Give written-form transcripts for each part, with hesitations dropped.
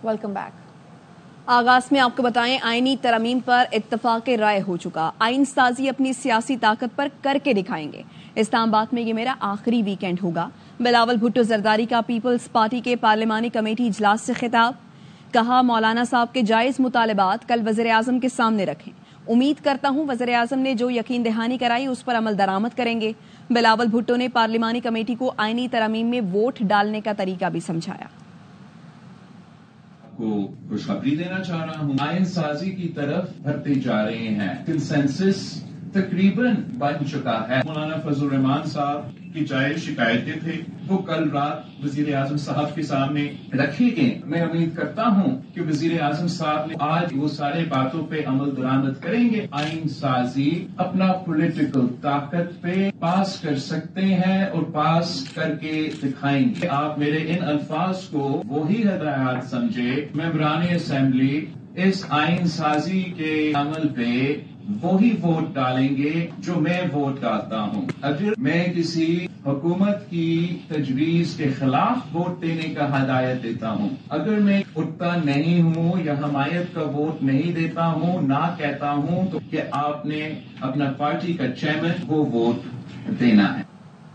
Welcome back. आगाज में आपको बताएं, आईनी तरमीम पर इत्तफाक राय हो चुका। आइन साजी अपनी सियासी ताकत पर करके दिखाएंगे। इस्लामाबाद में ये मेरा आखिरी वीकेंड होगा। बिलावल भुट्टो जरदारी का पीपल्स पार्टी के पार्लिमानी कमेटी इजलास से खिताब। कहा, मौलाना साहब के जायज मुतालबात कल वज़ीर आज़म के सामने रखें। उम्मीद करता हूं वज़ीर आज़म ने जो यकीन दहानी कराई उस पर अमल दरामद करेंगे। बिलावल भुट्टो ने पार्लिमानी कमेटी को आईनी तरमीम में वोट डालने का तरीका भी समझाया। को खुशखबरी देना चाह रहा हूँ, आइन साजी की तरफ बढ़ते जा रहे हैं। कंसेंसस तकरीबन बन चुका है। मौलाना फजल रहमान साहब की जायज शिकायतें थे, वो कल रात वजीर आजम साहब के सामने रखे गए। मैं उम्मीद करता हूँ कि वजीर आजम साहब ने आज वो सारे बातों पे अमल दरामद करेंगे। आइन साजी अपना पॉलिटिकल ताकत पे पास कर सकते हैं और पास करके दिखाएंगे। आप मेरे इन अल्फाज को वही हदायत समझे। मेंबरान असेंबली इस आइन साजी के अमल पे वही वोट डालेंगे जो मैं वोट डालता हूँ। अगर मैं किसी हुकूमत की तजवीज के खिलाफ वोट देने का हदायत देता हूँ, अगर मैं उठता नहीं हूँ या हमायत का वोट नहीं देता हूँ, ना कहता हूँ, तो कि आपने अपना पार्टी का चेयरमैन वो वोट देना है।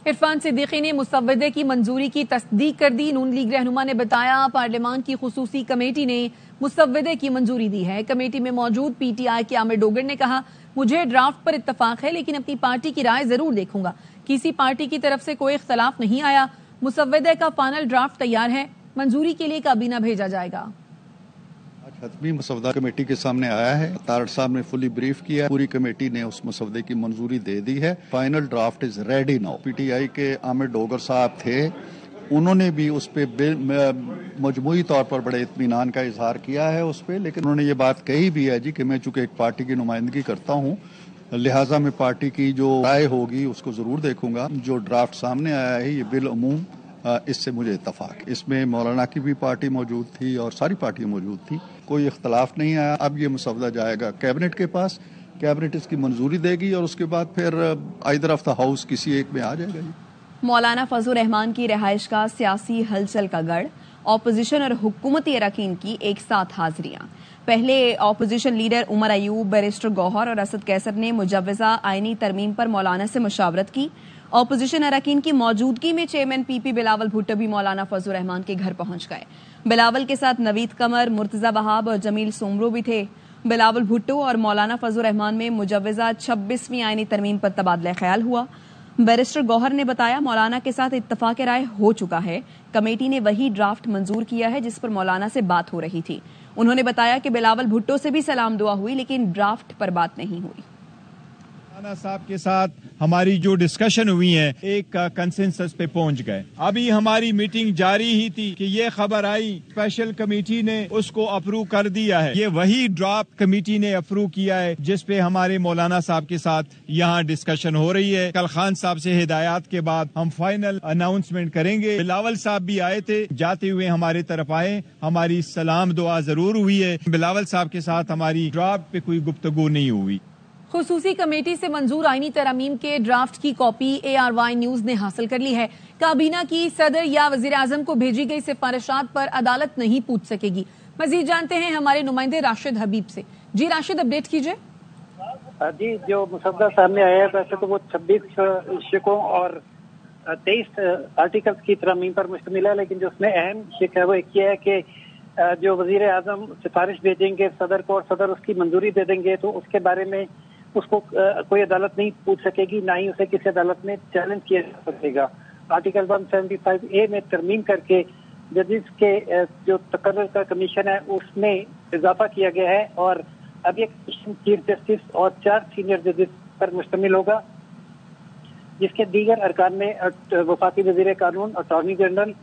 इरफान सिद्दीकी ने मुसव्वदे की मंजूरी की तस्दीक कर दी। नून लीग रहनुमा ने बताया, पार्लियामान की खुसूसी कमेटी ने मुसव्वदे की मंजूरी दी है। कमेटी में मौजूद पीटीआई के आमिर डोगर ने कहा, मुझे ड्राफ्ट पर इत्तफाक है लेकिन अपनी पार्टी की राय जरूर देखूंगा। किसी पार्टी की तरफ से कोई इख्तलाफ नहीं आया। मुसव्वदे का फाइनल ड्राफ्ट तैयार है, मंजूरी के लिए काबीना भेजा जाएगा। हतमी मसवदा कमेटी के सामने आया है। तारड़ साहब ने फुली ब्रीफ किया। पूरी कमेटी ने उस मसवदे की मंजूरी दे दी है। Final draft is ready now. PTI के आमिर डोगर साहब थे, उन्होंने भी उस पर मजमूई तौर पर बड़े इत्मीनान का इजहार किया है उस पर, लेकिन उन्होंने ये बात कही भी है जी कि मैं चूंकि एक पार्टी की नुमाइंदगी करता हूँ, लिहाजा मैं पार्टी की जो राय होगी उसको जरूर देखूंगा। जो ड्राफ्ट सामने आया है ये बिल अमूम, इससे मुझे इत्तफाक। इसमें मौलाना की भी पार्टी मौजूद थी और सारी पार्टियां मौजूद थी, कोई इख्तलाफ नहीं आया। अब ये मसवदा जाएगा कैबिनेट के पास, कैबिनेट इसकी मंजूरी देगी और उसके बाद फिर आइदर ऑफ द हाउस किसी एक में आ जाएगा जी। मौलाना फजल रहमान की रिहाइश का सियासी हलचल का गढ़। ऑपोजिशन और हुकूमती अरकान की एक साथ हाजिरियां। पहले opposition leader Umar Ayub, barrister Gohar और असद कैसर ने मुजव्वजा आईनी तरमीम पर मौलाना से मुशावरत की। ऑपोजिशन अरकान की मौजूदगी में चेयरमैन पीपी बिलावल भुट्टो भी मौलाना फजल रहमान के घर पहुंच गए। बिलावल के साथ नवीद कमर, मुर्तजा वहाब और जमील सोमरो भी थे। बिलावल भुट्टो और मौलाना फजल रहमान में मुजव्वजा 26वीं आईनी तरमीम पर तबादला ख्याल हुआ। बैरिस्टर गौहर ने बताया, मौलाना के साथ इत्तफाक राय हो चुका है। कमेटी ने वही ड्राफ्ट मंजूर किया है जिस पर मौलाना से बात हो रही थी। उन्होंने बताया कि बिलावल भुट्टो से भी सलाम दुआ हुई लेकिन ड्राफ्ट पर बात नहीं हुई। मौलाना साहब के साथ हमारी जो डिस्कशन हुई है, एक कंसेंसस पे पहुंच गए। अभी हमारी मीटिंग जारी ही थी कि ये खबर आई, स्पेशल कमेटी ने उसको अप्रूव कर दिया है। ये वही ड्राफ्ट कमेटी ने अप्रूव किया है जिस पे हमारे मौलाना साहब के साथ यहाँ डिस्कशन हो रही है। कल खान साहब से हिदायत के बाद हम फाइनल अनाउंसमेंट करेंगे। बिलावल साहब भी आए थे, जाते हुए हमारे तरफ आए, हमारी सलाम दुआ जरूर हुई है। बिलावल साहब के साथ हमारी ड्राफ्ट पे कोई गुफ्तगू नहीं हुई। खुसूसी कमेटी से मंजूर आईनी तरमीम के ड्राफ्ट की कॉपी ARY न्यूज ने हासिल कर ली है। काबीना की सदर या वजीर आजम को भेजी गई सिफारिशात पर अदालत नहीं पूछ सकेगी। मजीद जानते हैं हमारे नुमाइंदे राशिद हबीब से। जी राशिद, अपडेट कीजिए। जी, जो मुसद्दा सामने आया है वैसे तो वो 26 शिकों और 23 आर्टिकल्स की तरमीम पर मुश्तमिल है, लेकिन जो उसमें अहम शिक है वो एक ये है कि जो वजीर आजम सिफारिश भेजेंगे सदर को और सदर उसकी मंजूरी दे देंगे तो उसके बारे में उसको कोई अदालत नहीं पूछ सकेगी, ना ही उसे किसी अदालत में चैलेंज किया जा सकेगा। आर्टिकल 175A में तरमीम करके जजेस के जो तकर्रर का कमीशन है उसमें इजाफा किया गया है और अब ये कमीशन चीफ जस्टिस और 4 सीनियर जजेस पर मुश्तमिल होगा, जिसके दीगर अरकान में वफाकी वजीर कानून, अटॉर्नी जनरल,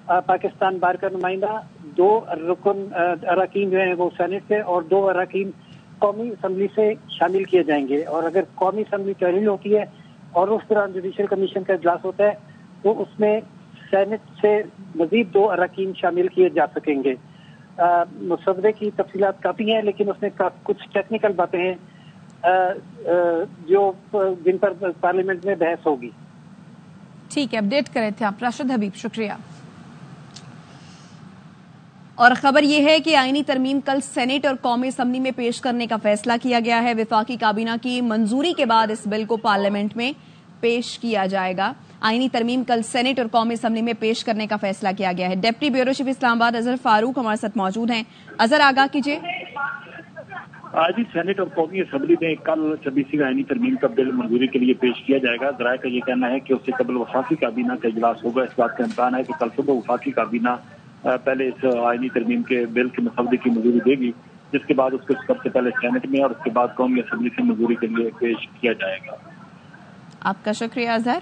पाकिस्तान बार का नुमाइंदा, 2 रुकन अरकान जो है वो सेनेट से और 2 अरकान कौमी असम्बली से शामिल किए जाएंगे। और अगर कौमी असम्बली तहलील होती है और उस दौरान जुडिशल कमीशन का इजलास होता है तो उसमें सेनेट से मजीद 2 अरकान शामिल किए जा सकेंगे। मुसव्वदे की तफसीलात काफ़ी हैं लेकिन उसमें कुछ टेक्निकल बातें हैं जो जिन पर पार्लियामेंट में बहस होगी। ठीक है, अपडेट कर रहे थे आप राशिद हबीब, शुक्रिया। اور خبر یہ ہے کہ آئینی ترمیم کل سینیٹ اور قومی اسمبلی میں پیش کرنے کا فیصلہ کیا گیا ہے. وفاقی کابینہ کی منظوری کے بعد اس بل کو پارلیمنٹ میں پیش کیا جائے گا. آئینی ترمیم کل سینیٹ اور قومی اسمبلی میں پیش کرنے کا فیصلہ کیا گیا ہے. ڈپٹی بیورو چیف اسلام آباد اظہر فاروق ہمارے ساتھ موجود ہیں. اظہر آگاہ کیجیے. آج سینیٹ اور قومی اسمبلی میں کل 26ویں آئینی ترمیم کا بل منظوری کے لیے پیش کیا جائے گا. ذرائع کا یہ کہنا ہے کہ اس سے قبل وفاقی کابینہ کا اجلاس ہوگا. اس بات کا امکان ہے کہ کل صبح وفاقی کابینہ پہلے اس آئینی ترمیم کے بل کے مسودے کی منظوری دے گی، جس کے بعد اس کو سب سے پہلے سینیٹ میں اور اس کے بعد قومی اسمبلی سے منظوری کے لیے پیش کیا جائے گا. آپ کا شکریہ اظہر.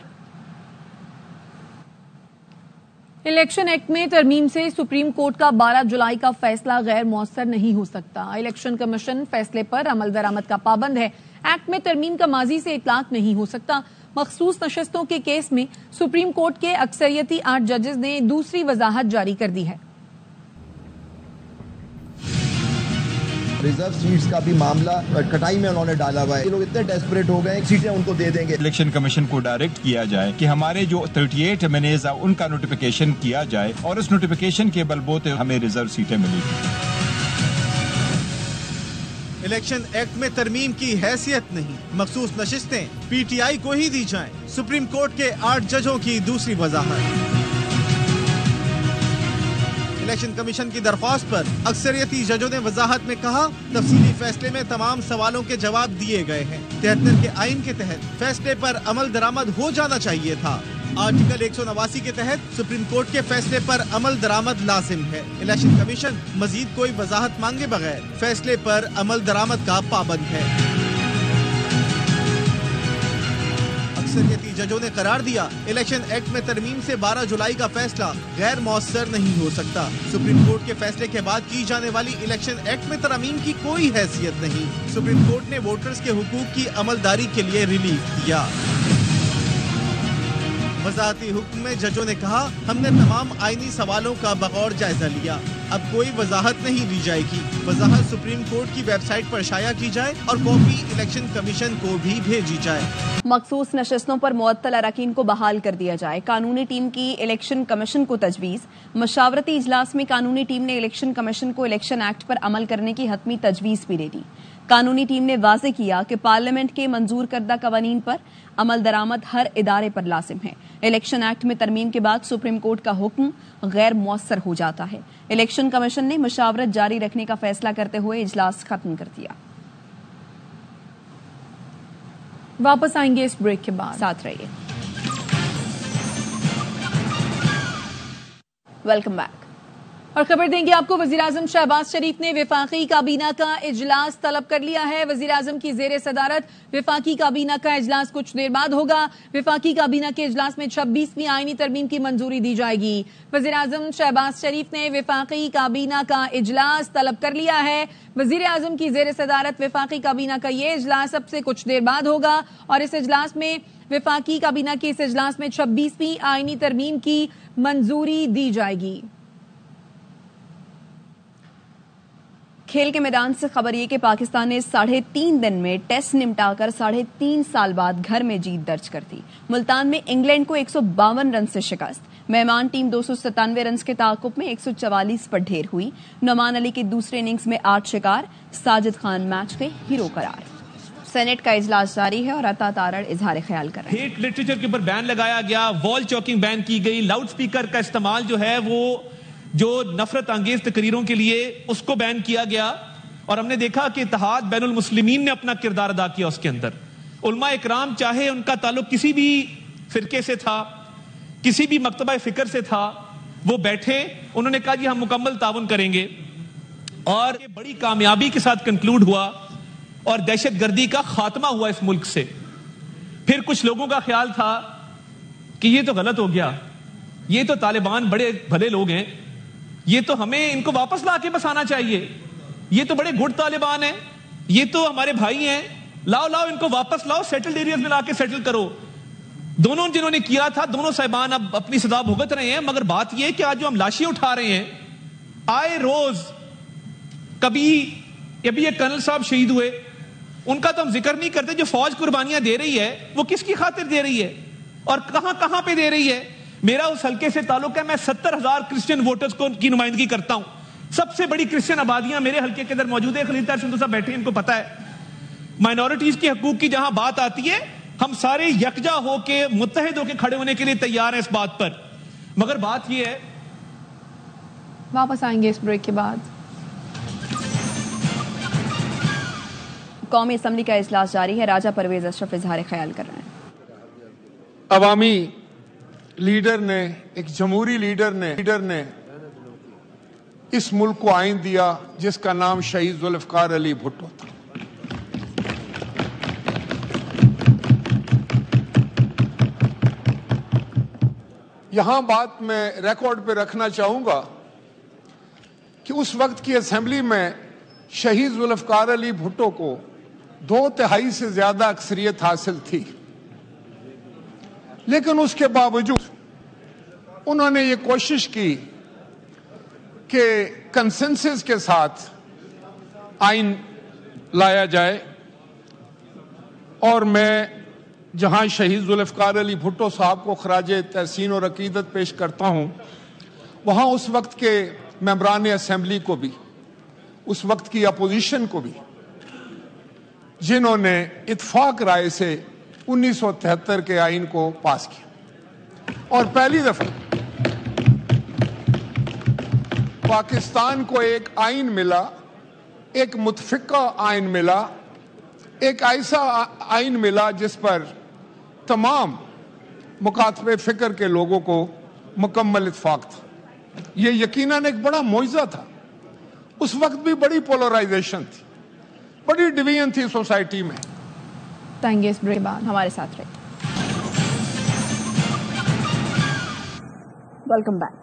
الیکشن ایکٹ میں ترمیم سے سپریم کورٹ کا 12 جولائی کا فیصلہ غیر مؤثر نہیں ہو سکتا. الیکشن کمیشن فیصلے پر عمل درآمد کا پابند ہے. ایکٹ میں ترمیم کا ماضی سے اطلاق نہیں ہو سکتا. مخصوص نشستوں کے کیس میں سپریم کورٹ کے اکثریتی 8 ججز نے دوسری وضاحت جاری کر دی ہے. ریزرو سیٹس کا بھی معاملہ کٹائی میں انہوں نے ڈالا ہوا ہے. یہ لوگ اتنے ڈیسپریٹ ہو گئے سیٹیں ان کو دے دیں گے. الیکشن کمیشن کو ڈائریکٹ کیا جائے کہ ہمارے جو 38 MNAs ان کا نوٹیفیکیشن کیا جائے اور اس نوٹیفیکیشن کے بلبوتے ہمیں ریزرو سیٹیں ملیں گی. الیکشن ایکٹ میں ترمیم کی حیثیت نہیں، مخصوص نشستیں PTI کو ہی دی جائیں. سپریم کورٹ کے 8 ججوں کی دوسری وضاحت. الیکشن کمیشن کی درخواست پر اکثریتی ججوں نے وضاحت میں کہا تفصیلی فیصلے میں تمام سوالوں کے جواب دیے گئے ہیں. 73 کے آئین کے تحت فیصلے پر عمل درآمد ہو جانا چاہیے تھا. آرٹیکل 189 کے تحت سپریم کورٹ کے فیصلے پر عمل درآمد لازم ہے. الیکشن کمیشن مزید کوئی وضاحت مانگے بغیر فیصلے پر عمل درآمد کا پابند ہے. اکثریتی ججوں نے قرار دیا الیکشن ایکٹ میں ترمیم سے 12 جولائی کا فیصلہ غیر مؤثر نہیں ہو سکتا. سپریم کورٹ کے فیصلے کے بعد کی جانے والی الیکشن ایکٹ میں ترمیم کی کوئی حیثیت نہیں. سپریم کورٹ نے ووٹرز کے حقوق کی عملداری کے لیے ریلیف دیا. وضاحتی حکم میں ججوں نے کہا ہم نے تمام آئینی سوالوں کا بغور جائزہ لیا، اب کوئی وضاحت نہیں دی جائے گی. وضاحت سپریم کورٹ کی ویب سائٹ پر شائع کی جائے اور کاپی الیکشن کمیشن کو بھی بھیجی جائے. مخصوص نشستوں پر معطل اراکین کو بحال کر دیا جائے. قانونی ٹیم کی الیکشن کمیشن کو تجویز. مشاورتی اجلاس میں قانونی ٹیم نے الیکشن کمیشن کو الیکشن ایکٹ پر عمل کرنے کی حتمی تجویز بھی دے دی. قانونی ٹیم نے واضح کیا کہ پارلیمنٹ کے منظور کردہ قوانین پر عمل درآمد ہر ادارے پر لازم ہے. الیکشن ایکٹ میں ترمیم کے بعد سپریم کورٹ کا حکم غیر مؤثر ہو جاتا ہے. الیکشن کمیشن نے مشاورت جاری رکھنے کا فیصلہ کرتے ہوئے اجلاس ختم کر دیا. واپس آئیں گے اس بریک کے بعد، ساتھ رہیے. Welcome back. اور خبر دیں گے آپ کو وزیراعظم شہباز شریف نے وفاقی کابینہ کا اجلاس طلب کر لیا ہے. وزیراعظم کی زیر صدارت وفاقی کابینہ کا اجلاس کچھ دیر بعد ہوگا. وفاقی کابینہ کے اجلاس میں 26ویں آئینی ترمیم کی منظوری دی جائے گی. وزیراعظم شہباز شریف نے وفاقی کابینہ کا اجلاس طلب کر لیا ہے. وزیر اعظم کی زیر صدارت وفاقی کابینہ کا یہ اجلاس اب سے کچھ دیر بعد ہوگا اور اس اجلاس میں وفاقی کابینہ کے اس اجلاس میں 26ویں آئینی ترمیم کی منظوری دی جائے گی. کھیل کے میدان سے خبر یہ کہ پاکستان نے 3.5 دن میں ٹیسٹ نمٹا کر 3.5 سال بعد گھر میں جیت درج کر دی. ملتان میں انگلینڈ کو 152 رن سے شکست. مہمان ٹیم 297 رنز کے تعاقب میں 144 پر ڈھیر ہوئی. نعمان علی کے دوسرے اننگز میں 8 شکار. ساجد خان میچ کے ہیرو قرار. سینٹ کا اجلاس جاری ہے اور عطا تارڑ اظہار خیال کر رہے ہیں. ہیٹ لٹریچر کے اوپر بین لگایا گیا، وال چاکنگ بین کی گئی، لاؤڈ سپیکر کا استعمال جو ہے وہ جو نفرت انگیز تقریروں کے لیے اس کو بین کیا گیا. اور ہم نے دیکھا کہ اتحاد بین المسلمین نے اپنا کردار ادا کیا اس کے اندر. علماء اکرام چاہے ان کا تعلق کسی بھی فرقے سے تھا، کسی بھی مکتبہ فکر سے تھا، وہ بیٹھے، انہوں نے کہا جی ہم مکمل تعاون کریں گے اور یہ بڑی کامیابی کے ساتھ کنکلوڈ ہوا اور دہشت گردی کا خاتمہ ہوا اس ملک سے. پھر کچھ لوگوں کا خیال تھا کہ یہ تو غلط ہو گیا، یہ تو طالبان بڑے بھلے لوگ ہیں، یہ تو ہمیں ان کو واپس لا کے بسانا چاہیے، یہ تو بڑے گڈ طالبان ہیں، یہ تو ہمارے بھائی ہیں، لاؤ ان کو واپس لاؤ، سیٹلڈ ایریاز میں لا کے سیٹل کرو. دونوں جنہوں نے کیا تھا دونوں صاحبان اب اپنی سزا بھگت رہے ہیں. مگر بات یہ کہ آج جو ہم لاشیں اٹھا رہے ہیں آئے روز، کبھی ابھی یہ کرنل صاحب شہید ہوئے، ان کا تو ہم ذکر نہیں کرتے. جو فوج قربانیاں دے رہی ہے وہ کس کی خاطر دے رہی ہے اور کہاں پہ دے رہی ہے؟ میرا اس حلقے سے تعلق ہے، میں 70,000 کرسچن ووٹرز کی نمائندگی کرتا ہوں. सबसे बड़ी क्रिश्चियन आबादियां मेरे हल्के के अंदर मौजूद है, खलील तार सिंधु साहब बैठे हैं, इनको पता है। माइनॉरिटीज के हकूक की जहां बात आती है, हम सारे यकजा होके मुत्तहिद होके खड़े होने के लिए तैयार हैं इस बात पर। मगर बात यह है, वापस आएंगे इस ब्रेक के बाद। कौमी असम्बली का इजलास जारी है, राजा परवेज अशरफ इजहार ख्याल कर रहे हैं। अवामी लीडर ने, एक जमहूरी लीडर ने इस मुल्क को आइन दिया जिसका नाम शहीद जुल्फकार अली भुट्टो था। यहां बात मैं रिकॉर्ड पे रखना चाहूंगा कि उस वक्त की असेंबली में शहीद जुल्फकार अली भुट्टो को 2/3 से ज्यादा अक्सरियत हासिल थी, लेकिन उसके बावजूद उन्होंने ये कोशिश की कि कंसेंसस के साथ आइन लाया जाए। और मैं जहां शहीद जुल्फकार अली भुट्टो साहब को खराजे तहसीन और अकीदत पेश करता हूं, वहां उस वक्त के मेंबरान असेंबली को भी, उस वक्त की अपोजिशन को भी, जिन्होंने इत्फाक राय से 1973 के आइन को पास किया और पहली दफा पाकिस्तान को एक आइन मिला, एक मुतफिका आइन मिला, एक ऐसा आइन मिला जिस पर तमाम मुकातबे फिक्र के लोगों को मुकम्मल इत्फाक था। ये यकीनन एक बड़ा मुआजिज़ा था। उस वक्त भी बड़ी पोलराइजेशन थी, बड़ी डिवीजन थी सोसाइटी में। इस ब्रेक बाद हमारे साथ रहे। Welcome back.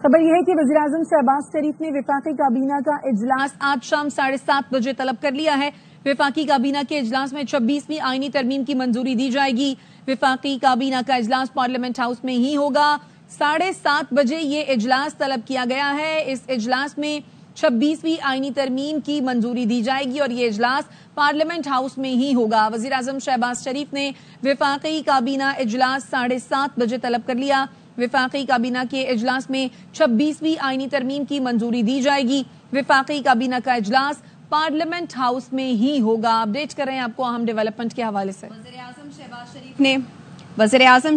खबर यह है कि वज़ीर-ए-आज़म शहबाज शरीफ ने वफाकी काबीना का इजलास आज शाम 7:30 बजे तलब कर लिया है। वफाकी काबीना के इजलास में 26वीं आईनी तरमीम की मंजूरी दी जाएगी। वफाकी काबीना का इजलास पार्लियामेंट हाउस में ही होगा। 7:30 बजे ये इजलास तलब किया गया है। इस इजलास में 26वीं आईनी तरमीम की मंजूरी दी जाएगी और ये इजलास पार्लियामेंट हाउस में ही होगा। वज़ीर-ए-आज़म शहबाज शरीफ ने वफाकी काबीना इजलास 7:30 बजे तलब कर लिया। वफाकी काबीना के इजलास में 26वीं आईनी तरमीम की मंजूरी दी जाएगी। वफाकी काबीना का इजलास पार्लियामेंट हाउस में ही होगा। अपडेट कर रहे हैं आपको अहम डेवलपमेंट के हवाले से। वज़ीर-ए-आज़म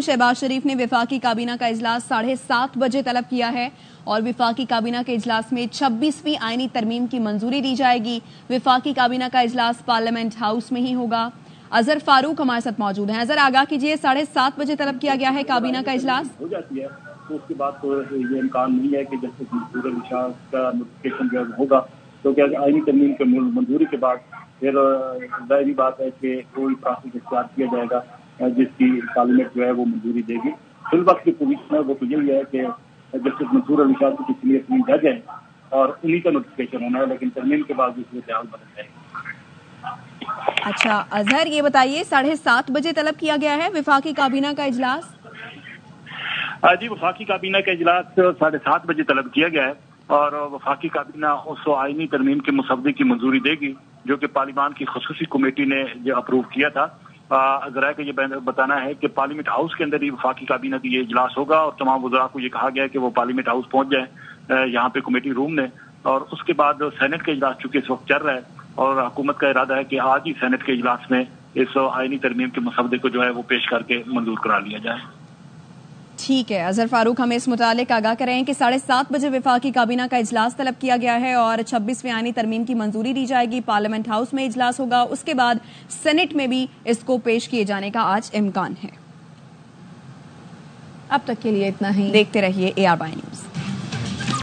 शहबाज शरीफ ने वफाकी काबीना का इजलास 7:30 बजे तलब किया है और वफाकी काबीना के इजलास में 26वीं आईनी तरमीम की मंजूरी दी जाएगी। वफाकी काबीना का इजलास पार्लियामेंट हाउस में ही होगा। अजहर फारूक हमारे साथ मौजूद हैं। अजहर, आगाह कीजिए, 7:30 बजे तलब किया गया है काबीना का इजलास। हो जाती है तो उसके बाद तो ये इम्कान नहीं है कि जस्टिस मंसूर अली शाह का नोटिफिकेशन जो होगा, तो क्या आईनी तरमीम के मंजूरी के बाद फिर जाहिर बात है कि कोई प्रोसेस इख्तियार किया जाएगा जिसकी पार्लियामेंट जो है वो मंजूरी देगी। फिल वक्त की पोजीशन है वो तो यही है कि जस्टिस मंसूर अली शाह की सीनियर जज है और उन्हीं का नोटिफिकेशन होना है, लेकिन तरमीम के बाद दूसरे इतिहास बदल जाएगी। अच्छा अजहर, ये बताइए, 7:30 बजे तलब किया गया है वफाकी काबीना का इजलास। जी, वफाकी काबीना का इजलास 7:30 बजे तलब किया गया है और वफाकी काबीना उस आईनी तरमीम के मुसव्वदे की मंजूरी देगी जो कि पार्लियामान की खसूसी कमेटी ने जो अप्रूव किया था। जरा का ये बताना है कि पार्लियामेंट हाउस के अंदर ही वफाकी काबीना का ये इजलास होगा और तमाम वज़रा को ये कहा गया है कि वो पार्लियामेंट हाउस पहुंच जाए यहाँ पे कमेटी रूम में। और उसके बाद सेनेट का इजलास चूंकि इस वक्त चल रहा है और हुकूमत का इरादा है कि आज ही सेनेट के इजलास में इस आईनी तरमीम के मसवदे को जो है वो पेश करके मंजूर करा लिया जाए। ठीक है, अजहर फारूक हमें इस मुतालिक आगाह कर रहे हैं कि 7:30 बजे वफाकी काबीना का इजलास तलब किया गया है और 26वीं आईनी तरमीम की मंजूरी दी जाएगी। पार्लियामेंट हाउस में इजलास होगा, उसके बाद सेनेट में भी इसको पेश किए जाने का आज इम्कान है। अब तक के लिए इतना ही। देखते रहिए ARY न्यूज।